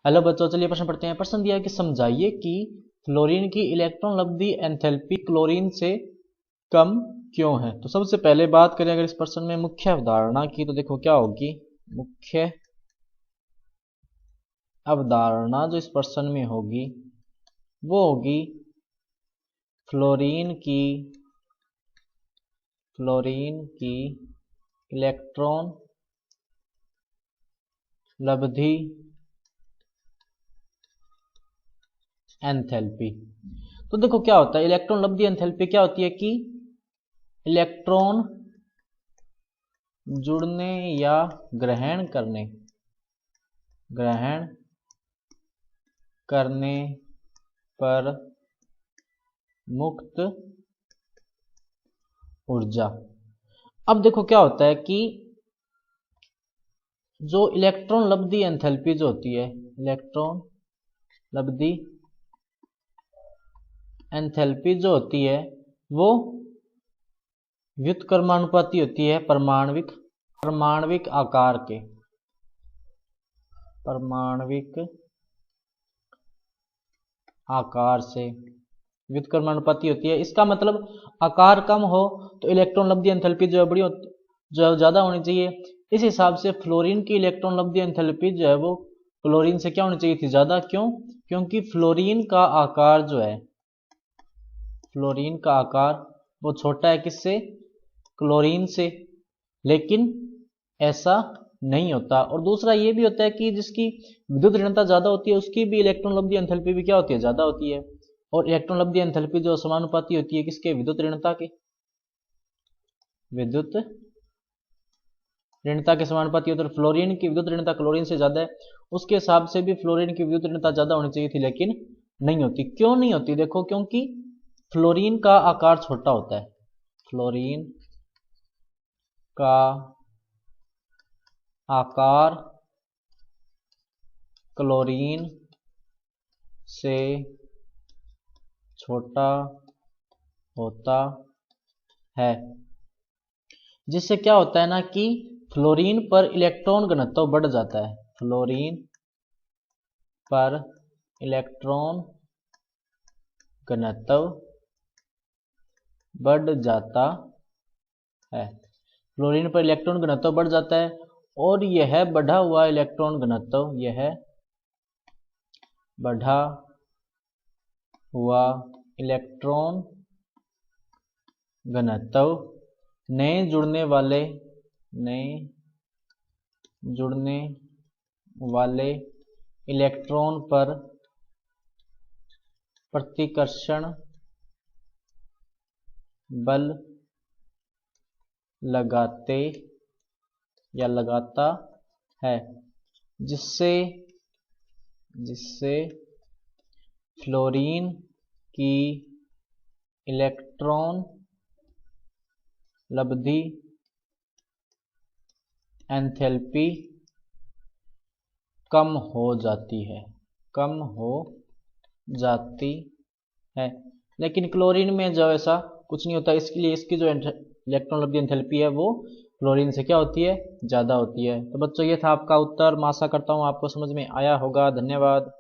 Hello बच्चों, चलिए प्रश्न पढ़ते हैं। प्रश्न दिया है कि समझाइए कि फ्लोरीन की इलेक्ट्रॉन लब्धि एंथैल्पी क्लोरीन से कम क्यों है। तो सबसे पहले बात करें अगर इस प्रश्न में मुख्य अवधारणा की, तो देखो क्या होगी। मुख्य अवधारणा जो इस प्रश्न में होगी वो होगी फ्लोरीन की इलेक्ट्रॉन लब्धि एंथैल्पी। तो देखो क्या होता है, इलेक्ट्रॉन लब्धि एंथैल्पी क्या होती है कि इलेक्ट्रॉन जुड़ने या ग्रहण करने पर मुक्त ऊर्जा। अब देखो क्या होता है कि जो इलेक्ट्रॉन लब्धि एंथैल्पी जो होती है, इलेक्ट्रॉन लब्धि एंथैल्पी जो होती है वो व्युत्क्रमानुपाती होती है परमाणविक आकार के। परमाणविक आकार से व्युत्क्रमानुपाती होती है। इसका मतलब आकार कम हो तो इलेक्ट्रॉन लब्धि एंथैल्पी जो है जो ज्यादा होनी चाहिए। इस हिसाब से फ्लोरीन की इलेक्ट्रॉन लब्धि एंथैल्पी जो है वो क्लोरीन से क्या होनी चाहिए थी, ज्यादा। क्यों? क्योंकि फ्लोरीन का आकार जो है, फ्लोरीन का आकार वो छोटा है किससे? क्लोरीन से। लेकिन ऐसा नहीं होता। और दूसरा ये भी होता है कि जिसकी विद्युत ऋणता ज्यादा होती है उसकी भी इलेक्ट्रॉन लब्धि एंथैल्पी भी क्या होती है, ज्यादा होती है। और इलेक्ट्रॉन लब्धि एंथैल्पी जो समानुपाती होती है किसके? विद्युत ऋणता के। विद्युत ऋणता के समानुपाती होती है। फ्लोरीन की विद्युत ऋणता क्लोरीन से ज्यादा है, उसके हिसाब से भी फ्लोरीन की विद्युत ऋणता ज्यादा होनी चाहिए थी, लेकिन नहीं होती। क्यों नहीं होती? देखो, क्योंकि फ्लोरीन का आकार छोटा होता है। फ्लोरीन का आकार क्लोरीन से छोटा होता है, जिससे क्या होता है ना कि फ्लोरीन पर इलेक्ट्रॉन घनत्व बढ़ जाता है। फ्लोरीन पर इलेक्ट्रॉन घनत्व बढ़ जाता है। फ्लोरीन पर इलेक्ट्रॉन घनत्व बढ़ जाता है और यह बढ़ा हुआ इलेक्ट्रॉन घनत्व, यह बढ़ा हुआ इलेक्ट्रॉन घनत्व नए जुड़ने वाले इलेक्ट्रॉन पर प्रतिकर्षण बल लगाता है, जिससे फ्लोरीन की इलेक्ट्रॉन लब्धि एंथैल्पी कम हो जाती है। लेकिन क्लोरीन में जो ऐसा कुछ नहीं होता, इसके लिए इसकी जो इलेक्ट्रॉन लब्धि एंथैल्पी है वो क्लोरीन से क्या होती है, ज्यादा होती है। तो बच्चों ये था आपका उत्तर। मैं आशा करता हूँ आपको समझ में आया होगा। धन्यवाद।